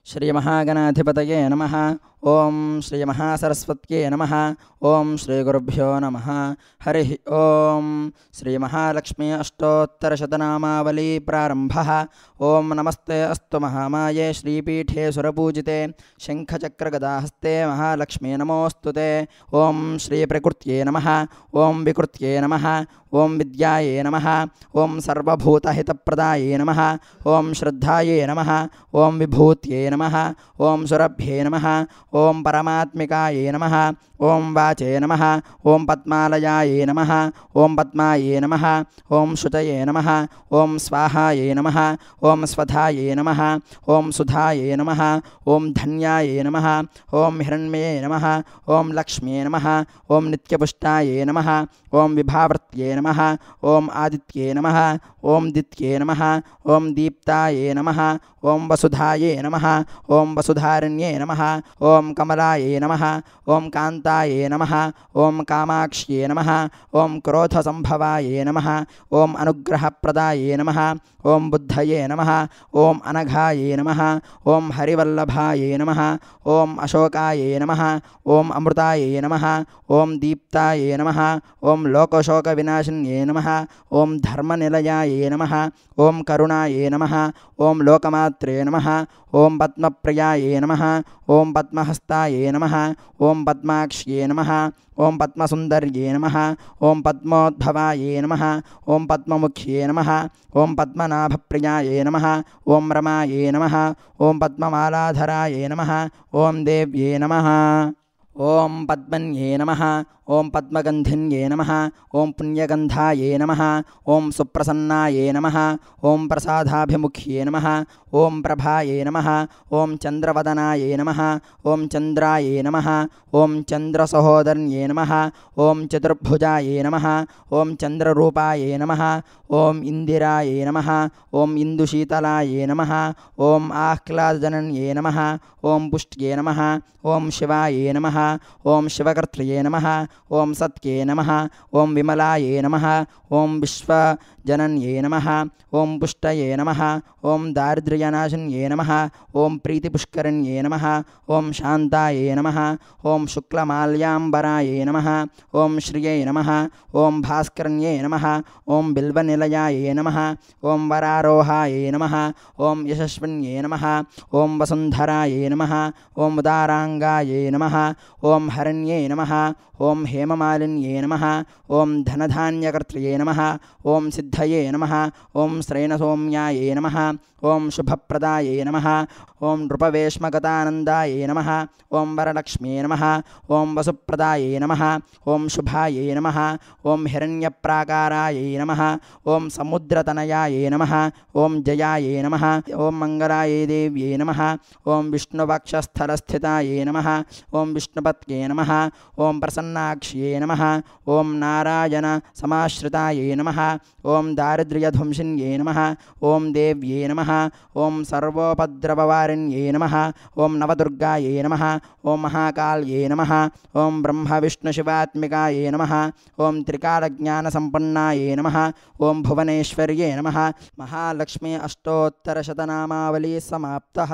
श्रीमहागणाधिपतये नमः। ओं श्रीमहासरस्वत्यै नमः। ओं श्रीगुरुभ्यो नमः। हरिः ओं। श्रीमहालक्ष्मी अष्टोत्तरशतनामावली प्रारम्भः। ओं नमस्ते अस्तु महामाये श्रीपीठे सुरपूजिते शङ्खचक्रगदाहस्ते महालक्ष्मी नमोऽस्तुते। ओं श्रीप्रकृत्यै नमः। ओं विकृत्यै नमः। ओं विद्यायै नमः। ओं सर्वभूतहितप्रदायै नमः। ओं श्रद्धायै नमः। ओं विभूत्यै नमः। ओं सुरभ्ये नमः। ओं परमात्मिकायै नमः। ओं वाचे नमः। ओं पद्मालयायै नमः। ओं पद्मायै नमः। ओं शुचये नमः। ओं स्वाहायै नमः। ओं स्वधायै नमः। ओं सुधायै नमः। ओं धन्यायै नमः। ओं हिरण्मये नमः। ओं लक्ष्म्ये नमः। ओं नित्यपुष्टायै नमः। ओं विभावर्त्यै नमः। ओं आदित्ये नमः। ओं दित्ये नमः। ओं दीप्तायै नमः। ओं वसुधायै नमः। ओं वसुधारण्ये नमः। ओं कमलायै नमः। ओं कान्तायै नमः। ओं कामाक्ष्ये नमः। ओं क्रोधसम्भवायै नमः। ओं अनुग्रहप्रदायै नमः। ओं बुद्धये नमः। ओं अनघायै नमः। ओं हरिवल्लभायै नमः। ओं अशोकायै नमः। ओं अमृतायै नमः। ओं दीप्तायै नमः। ओं लोकशोकविनाशिन्ये नमः। ओं धर्मनिलयायै नमः। ओं करुणायै नमः। ओं लोकमात्रे नमः। ओं पद्मप्रियायै नमः। ओं पद्महस्तायै नमः। ओं पद्माक्ष्ये नमः। ओं पद्मसुन्दर्ये नमः। ओं पद्मोद्भवायै नमः। ओं पद्ममुख्ये नमः। ओं पद्मनाभप्रियायै नमः। ओं रमायै नमः। ओं पद्ममालाधरायै नमः। ओं देव्ये नमः। ओं पद्मन्ये नमः। ओं पद्मगन्धिन्ये नमः। ओं पुण्यगन्धायै नमः। ओं सुप्रसन्नायै नमः। ओं प्रसादाभिमुख्ये नमः। ओं प्रभायै नमः। ओं चन्द्रवदनायै नमः। ओं चन्द्रायै नमः। ओं चन्द्रसहोदर्न्ये नमः। ओं चतुर्भुजायै नमः। ओं चन्द्ररूपायै नमः। ओं इन्दिरायै नमः। ओं इन्दुशीतलायै नमः। ओं आह्लादजनन्ये नमः। ओं पुष्ट्ये नमः। ओं शिवायै नमः। ओं शिवकर्त्र्ये नमः। ओं सत्ये नमः। ओं विमलायै नमः। ओं विश्वजनन्ये नमः। ओं पुष्टये नमः। ओं दारिद्र्यनाशिन्ये नमः। ओं प्रीतिपुष्करण्ये नमः। ओं शान्तायै नमः। ओं शुक्लमाल्याम्बरायै नमः। ओं श्रियै नमः। ओं भास्करण्ये नमः। ओं बिल्वनिलयायै नमः। ओं वरारोहायै नमः। ओं यशस्विन्ये नमः। ओं वसुन्धरायै नमः। ओं उदाराङ्गायै नमः। ओं हरण्ये नमः। ओं हेममालिन्ये नमः। ओं धनधान्यकर्त्र्ये नमः। ओं सिद्धये नमः। ओं श्रेणसौम्यायै नमः। ओं शुभप्रदायै नमः। ओं नृपवेश्मगतानन्दायै नमः। ओं वरलक्ष्म्ये नमः। ओं वसुप्रदायै नमः। ओं शुभायै नमः। ओं हिरण्यप्राकारायै नमः। ओं समुद्रतनयायै नमः। ओं जयायै नमः। ओं मङ्गलायै देव्यै नमः। ओं विष्णुवक्षस्थलस्थितायै नमः। ओं विष्णुपत्न्ये नमः। ओं प्रसन्नाक्ष्ये नमः। ओं नारायणसमाश्रितायै नमः। ओं दारिद्र्यध्वंसिन्ये नमः। ओं देव्ये नमः। ओं सर्वोपद्रववारिण्ये नमः। ओं नवदुर्गायै नमः। ओं महाकाल्यै नमः। ओं ब्रह्मविष्णुशिवात्मिकायै नमः। ओं त्रिकालज्ञानसम्पन्नायै नमः। ओं भुवनेश्वर्ये नमः। महालक्ष्मी अष्टोत्तरशतनामावली समाप्तः।